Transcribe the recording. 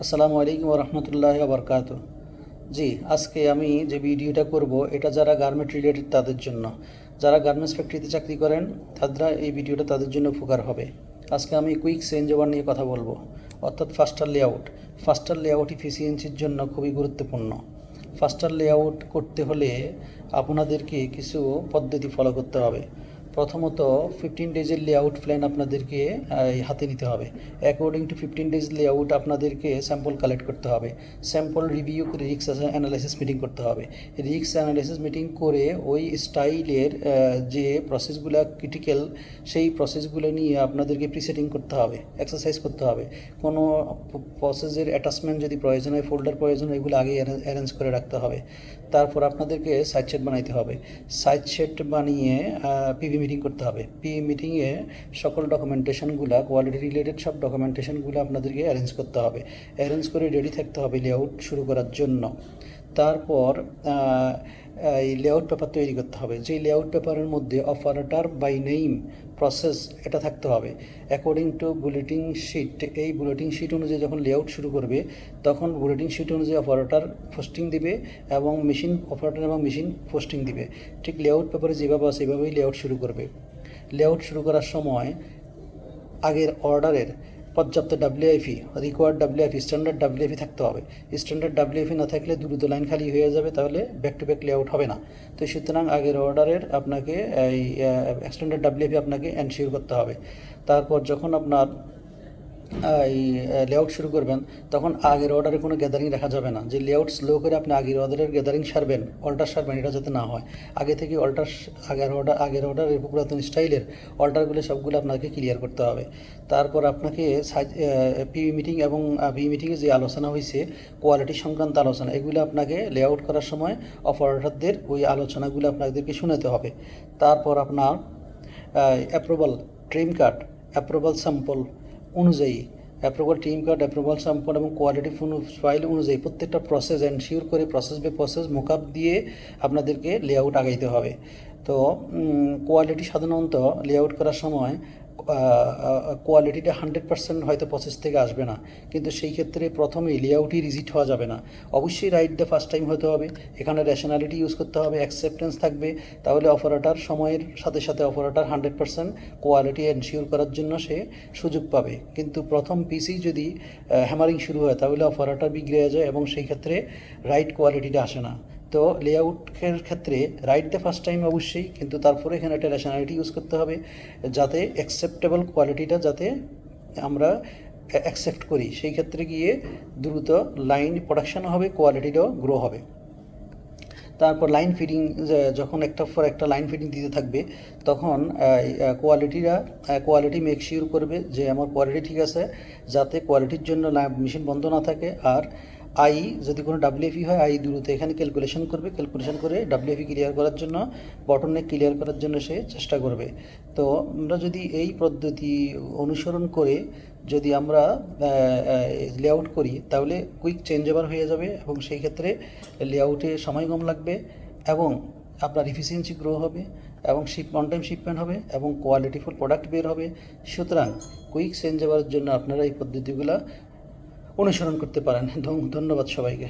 আসসালামু আলাইকুম রহমতুল্লাহ বরকাত। জি, আজকে আমি যে ভিডিওটা করব এটা যারা গার্মেন্ট রিলেটেড তাদের জন্য, যারা গার্মেন্টস ফ্যাক্টরিতে চাকরি করেন তারা এই ভিডিওটা তাদের জন্য উপকার হবে। আজকে আমি কুইক চেঞ্জ ওভার নিয়ে কথা বলবো, অর্থাৎ ফাস্টার লেআউট। ফাস্টার লেআউট ইফিসিয়েন্সির জন্য খুবই গুরুত্বপূর্ণ। ফাস্টার লেআউট করতে হলে আপনাদেরকে কিছু পদ্ধতি ফলো করতে হবে। প্রথমত 15 ডেজের লেআউট প্ল্যান আপনাদেরকে হাতে নিতে হবে। অ্যাকর্ডিং টু 15 ডেজ লেআউট আপনাদেরকে স্যাম্পল কালেক্ট করতে হবে। স্যাম্পল রিভিউ করে রিস্ক অ্যানালাইসিস মিটিং করতে হবে। রিস্ক অ্যানালাইসিস মিটিং করে ওই স্টাইলের যে প্রসেসগুলো ক্রিটিক্যাল সেই প্রসেসগুলো নিয়ে আপনাদেরকে প্রিসেটিং করতে হবে, এক্সারসাইজ করতে হবে। কোনো প্রসেসের অ্যাটাচমেন্ট যদি প্রয়োজন হয়, ফোল্ডার প্রয়োজন হয়, এগুলো আগে অ্যারেঞ্জ করে রাখতে হবে। তারপর আপনাদেরকে সাইড সেট বানাইতে হবে। সাইড সেট বানিয়ে পিভি মিটিং করতে হবে। পিভি মিটিংয়ে সকল ডকুমেন্টেশনগুলো, কোয়ালিটি রিলেটেড সব ডকুমেন্টেশনগুলো আপনাদেরকে অ্যারেঞ্জ করতে হবে। অ্যারেঞ্জ করে রেডি থাকতে হবে লেআউট শুরু করার জন্য। তারপর এই লেআউট পেপার তৈরি করতে হবে। যেই লেআউট পেপারের মধ্যে অপারেটর বাই নেম প্রসেস এটা থাকতে হবে অ্যাকর্ডিং টু বুলেটিন শিট। এই বুলেটিন শিট অনুযায়ী যখন লেআউট শুরু করবে তখন বুলেটিন শিট অনুযায়ী অপারেটর পোস্টিং দিবে এবং মেশিন অপারেটর এবং মেশিন পোস্টিং দিবে। ঠিক লেআউট পেপারে যেভাবে আছে সেভাবেই লেআউট শুরু করবে। লেআউট শুরু করার সময় আগের অর্ডারের পর্যাপ্ত ডাব্লিউআইপি, রিকোয়ার্ড ডাব্লিউআইপি, স্ট্যান্ডার্ড ডাব্লিউআইপি থাকতে হবে। স্ট্যান্ডার্ড ডাব্লিউআইপি না থাকলে দ্রুত লাইন খালি হয়ে যাবে, তাহলে ব্যাক টু ব্যাক লেআউট হবে না। তো সুতরাং আগের অর্ডারের আপনাকে এই স্ট্যান্ডার্ড ডাব্লিউআইপি আপনাকে এনশিওর করতে হবে। তারপর যখন আপনার এই লেআউট শুরু করবেন তখন আগের অর্ডারে কোনো গ্যাদারিং রাখা যাবে না। যে লেআউট স্লো করে আপনি আগের অর্ডারের গ্যাদারিং সারবেন, অল্টার সারবেন, এটা যাতে না হয়। আগে থেকে আগের অর্ডারের পুরাতন স্টাইলের অল্টারগুলো সবগুলো আপনাকে ক্লিয়ার করতে হবে। তারপর আপনাকে পিভি মিটিং এবং পিভি মিটিংয়ে যে আলোচনা হয়েছে, কোয়ালিটি সংক্রান্ত আলোচনা, এগুলো আপনাকে লেআউট করার সময় অপারেটরদের ওই আলোচনাগুলো আপনাদেরকে শুনাতে হবে। তারপর আপনার approval trim card, approval sample অনুযায়ী, approval trim card, approval sample এবং কোয়ালিটি ফাইল অনুযায়ী প্রত্যেকটা প্রসেস এনশিওর করে প্রসেস বাই প্রসেস মোকআপ দিয়ে আপনাদেরকে লেআউট আগাইতে হবে। তো কোয়ালিটি সাধারণত লেআউট করার সময় কোয়ালিটিটা 100% হয়তো প্রসেস থেকে আসবে না, কিন্তু সেই ক্ষেত্রে প্রথমেই লেআউটই রিজিট হওয়া যাবে না। অবশ্যই রাইট দ্য ফার্স্ট টাইম হতে হবে। এখানে রেশনালিটি ইউজ করতে হবে, অ্যাকসেপ্টেন্স থাকবে। তাহলে অপারেটর সময়ের সাথে সাথে অপারেটর 100% কোয়ালিটি এনশিওর করার জন্য সে সুযোগ পাবে। কিন্তু প্রথম পিসেই যদি হ্যামারিং শুরু হয় তাহলে অপারেটর বিগড়ে যায় এবং সেই ক্ষেত্রে রাইট কোয়ালিটিটা আসে না। তো লেআউটের ক্ষেত্রে রাইট দ্য ফার্স্ট টাইম অবশ্যই, কিন্তু তারপরে এখানে একটা রেশনালিটি ইউজ করতে হবে যাতে অ্যাকসেপ্টেবল কোয়ালিটিটা যাতে আমরা অ্যাকসেপ্ট করি। সেই ক্ষেত্রে গিয়ে দ্রুত লাইন প্রোডাকশন হবে, কোয়ালিটিটাও গ্রো হবে। তারপর লাইন ফিডিং, যখন একটার পর একটা লাইন ফিডিং দিতে থাকবে তখন কোয়ালিটি মেক শিওর করবে যে আমার কোয়ালিটি ঠিক আছে, যাতে কোয়ালিটির জন্য মেশিন বন্ধ না থাকে। আর আই যদি কোনো ডাব্লিউএফি হয়, আই দ্রুত এখানে ক্যালকুলেশন করবে, ক্যালকুলেশন করে ডাব্লিউএফি ক্লিয়ার করার জন্য, বটলনেক ক্লিয়ার করার জন্য সে চেষ্টা করবে। তো আমরা যদি এই পদ্ধতি অনুসরণ করে যদি আমরা লেআউট করি তাহলে কুইক চেঞ্জ ওভার হয়ে যাবে এবং সেই ক্ষেত্রে লেআউটে সময় কম লাগবে এবং আপনার এফিসিয়েন্সি গ্রো হবে এবং অন টাইম শিপমেন্ট হবে এবং কোয়ালিটিফুল প্রোডাক্ট বের হবে। সুতরাং কুইক চেঞ্জ ওভারের জন্য আপনারা এই পদ্ধতিগুলো অনুসরণ করতে পারেন। ধন্যবাদ সবাইকে।